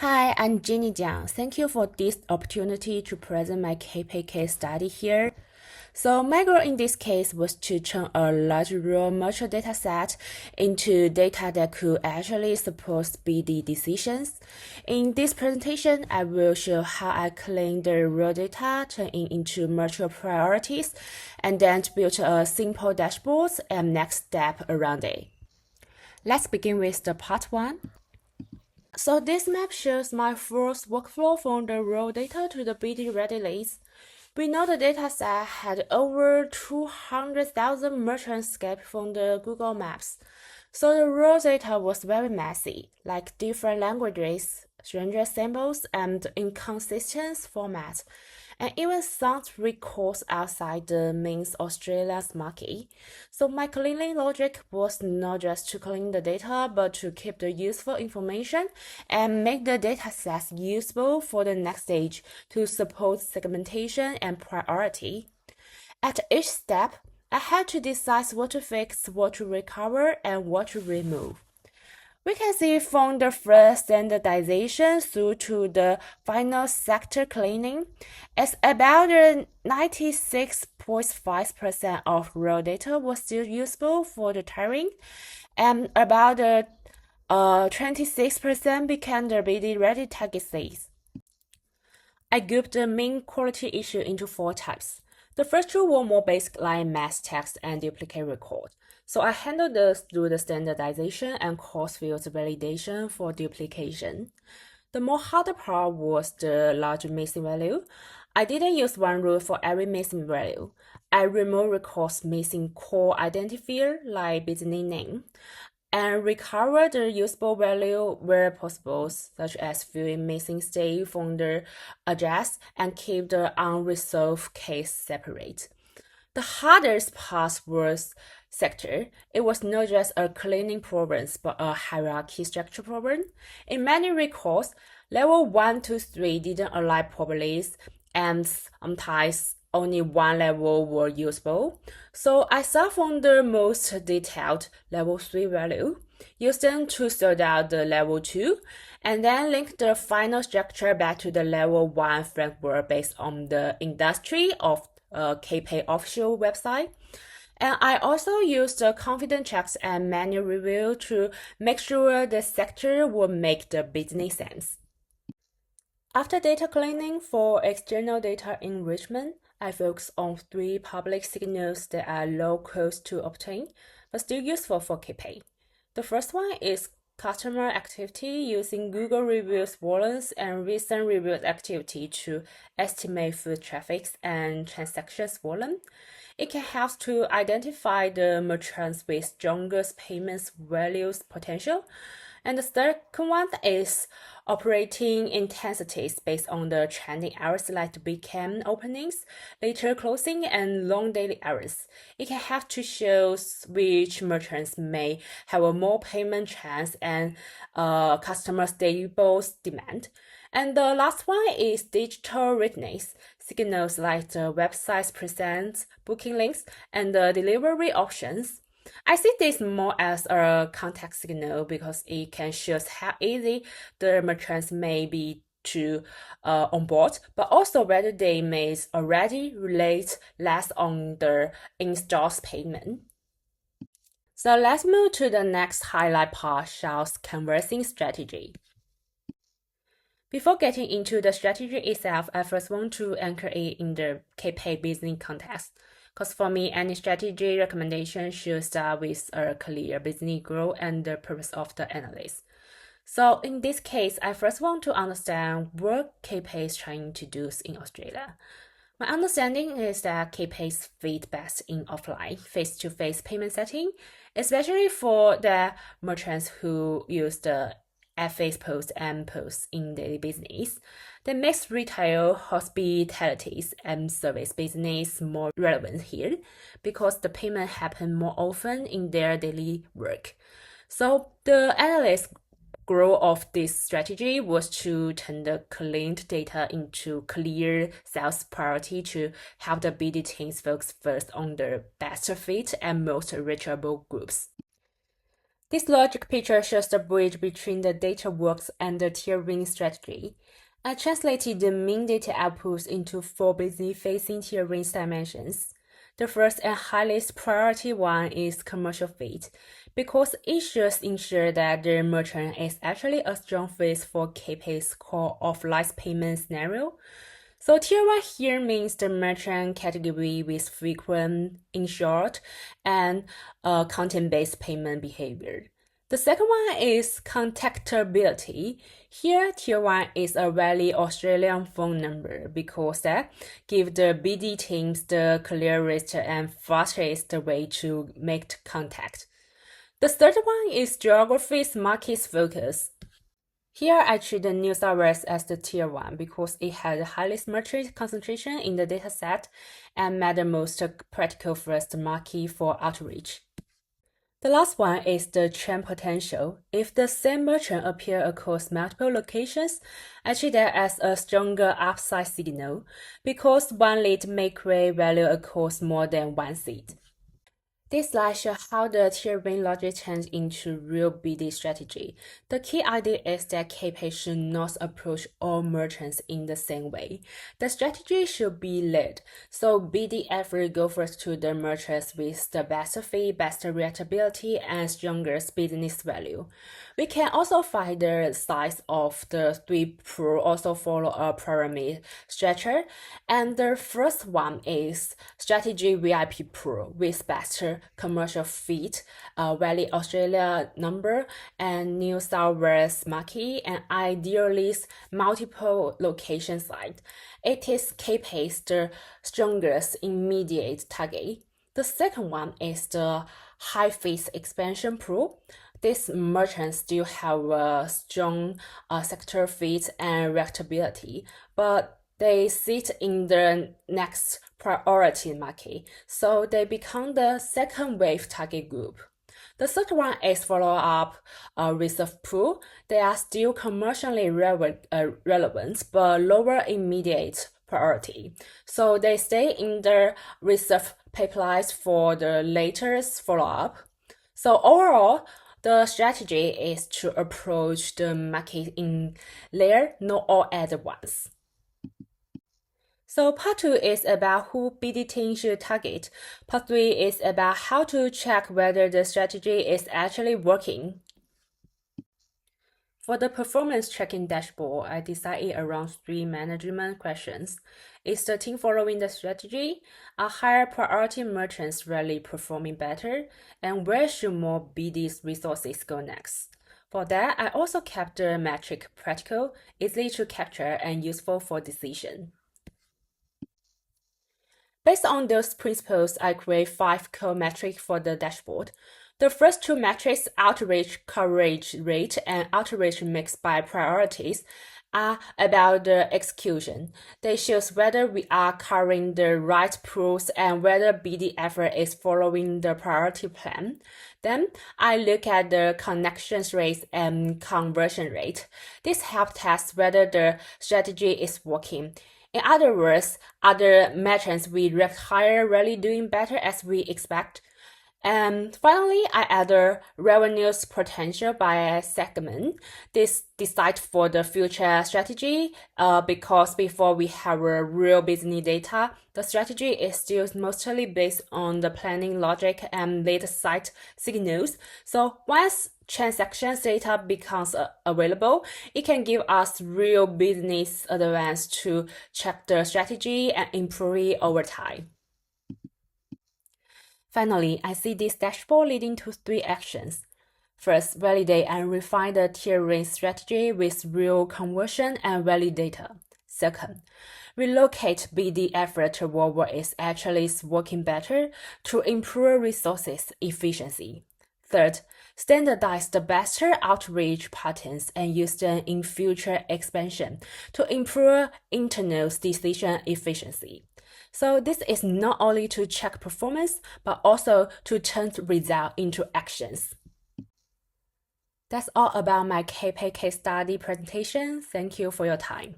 Hi, I'm Ginny Jiang. Thank you for this opportunity to present my KPay case study here. So my goal in this case was to turn a large raw mature data set into data that could actually support speedy decisions. In this presentation, I will show how I clean the raw data, turn it into mature priorities, and then build a simple dashboard and next step around it. Let's begin with the part 1. So this map shows my first workflow from the raw data to the BD ready list. We know the dataset had over 200,000 merchants scraped from the Google Maps. So the raw data was very messy, like different languages, stranger samples, and inconsistent formats, and even some records outside the main Australia's market. So my cleaning logic was not just to clean the data, but to keep the useful information and make the datasets usable for the next stage to support segmentation and priority. At each step, I had to decide what to fix, what to recover, and what to remove. We can see from the first standardization through to the final sector cleaning, it's about 96.5% of raw data was still usable for the tiering, and about 26% became the BD ready target size. I grouped the main quality issue into 4 types. The first 2 were more basic like mass text and duplicate record. So I handled those through the standardization and course fields validation for duplication. The more harder part was the large missing value. I didn't use one rule for every missing value. I removed records missing core identifier like business name, and recover the usable value where possible, such as viewing missing state from the address and keep the unresolved case separate. The hardest part was sector. It was not just a cleaning problem, but a hierarchy structure problem. In many records, level 1 to 3 didn't align properly, and sometimes only one level were usable. So I start from the most detailed level 3 value, use them to sort out the level 2, and then link the final structure back to the level 1 framework based on the industry of KPay official website. And I also use the confidence checks and manual review to make sure the sector will make the business sense. After data cleaning for external data enrichment, I focus on 3 public signals that are low cost to obtain, but still useful for KPay. The first one is customer activity using Google Reviews volumes and recent reviews activity to estimate foot traffic and transactions volume. It can help to identify the merchants with strongest payments values potential. And the second one is operating intensities based on the trending hours like weekend openings, later closing, and long daily hours. It can help to show which merchants may have a more payment chance and customer stable demand. And the last one is digital readiness, signals like the website's present, booking links, and the delivery options. I see this more as a context signal because it can show how easy the merchants may be to onboard, but also whether they may already relate less on the in-stores payment. So let's move to the next highlight part, shows conversing strategy. Before getting into the strategy itself, I first want to anchor it in the KPay business context. Because for me, any strategy recommendation should start with a clear business goal and the purpose of the analyst. So in this case, I first want to understand what KPay is trying to do in Australia. My understanding is that KPay fit best in offline, face-to-face payment setting, especially for the merchants who use the FX post and post in daily business. That makes retail, hospitality, and service business more relevant here because the payment happen more often in their daily work. So the analyst goal of this strategy was to turn the cleaned data into clear sales priority to help the BD teams focus first on the best fit and most reachable groups. This logic picture shows the bridge between the data works and the tiering strategy. I translated the main data outputs into 4 business-facing tiering dimensions. The first and highest priority one is commercial fit, because it should ensure that the merchant is actually a strong fit for KPay's core offline payment scenario. So tier 1 here means the merchant category with frequent, insured, and content-based payment behavior. The second one is contactability. Here, tier 1 is a valid Australian phone number because that gives the BD teams the clearest and fastest way to make contact. The third one is geography's market focus. Here, I treat the New South Wales as the tier 1 because it had the highest merchant concentration in the dataset and made the most practical first market for outreach. The last one is the trend potential. If the same merchant appear across multiple locations, I treat that as a stronger upside signal because one lead may create value across more than one seed. This slide shows how the tiering logic turns into real BD strategy. The key idea is that KPay should not approach all merchants in the same way. The strategy should be led, so BD effort go first to the merchants with the best fee, best reactability, and strongest business value. We can also find the size of the 3 pool also follow a pyramid structure, and the first one is strategy VIP pool with better commercial fit, valid Australia number, and New South Wales market, and ideally multiple location site. It is KPay's the strongest immediate target. The second one is the high fit expansion pool. These merchants still have a strong sector fit and reactability, but they sit in the next priority market, so they become the second wave target group. The third one is follow-up reserve pool. They are still commercially relevant, but lower immediate priority. So they stay in the reserve pipelines for the latest follow-up. So overall, the strategy is to approach the market in layer, not all at once. So part 2 is about who BD team should target. Part 3 is about how to check whether the strategy is actually working. For the performance tracking dashboard, I decided around 3 management questions. Is the team following the strategy? Are higher priority merchants really performing better? And where should more BD's resources go next? For that, I also kept the metric practical, easy to capture, and useful for decision. Based on those principles, I create 5 core metrics for the dashboard. The first 2 metrics, outreach coverage rate and outreach mix by priorities, are about the execution. They show whether we are covering the right pools and whether BD effort is following the priority plan. Then I look at the connections rate and conversion rate. This helps test whether the strategy is working. In other words, are the merchants we ranked higher really doing better as we expect? And finally, I add the revenues potential by segment. This decides for the future strategy because before we have a real business data, the strategy is still mostly based on the planning logic and data site signals. So once transactions data becomes available, it can give us real business advance to check the strategy and improve it over time. Finally, I see this dashboard leading to 3 actions. First, validate and refine the tiering strategy with real conversion and valid data. Second, relocate BD effort toward what is actually working better to improve resources efficiency. Third, standardize the best outreach patterns and use them in future expansion to improve internal decision efficiency. So this is not only to check performance, but also to turn results into actions. That's all about my KPay case study presentation. Thank you for your time.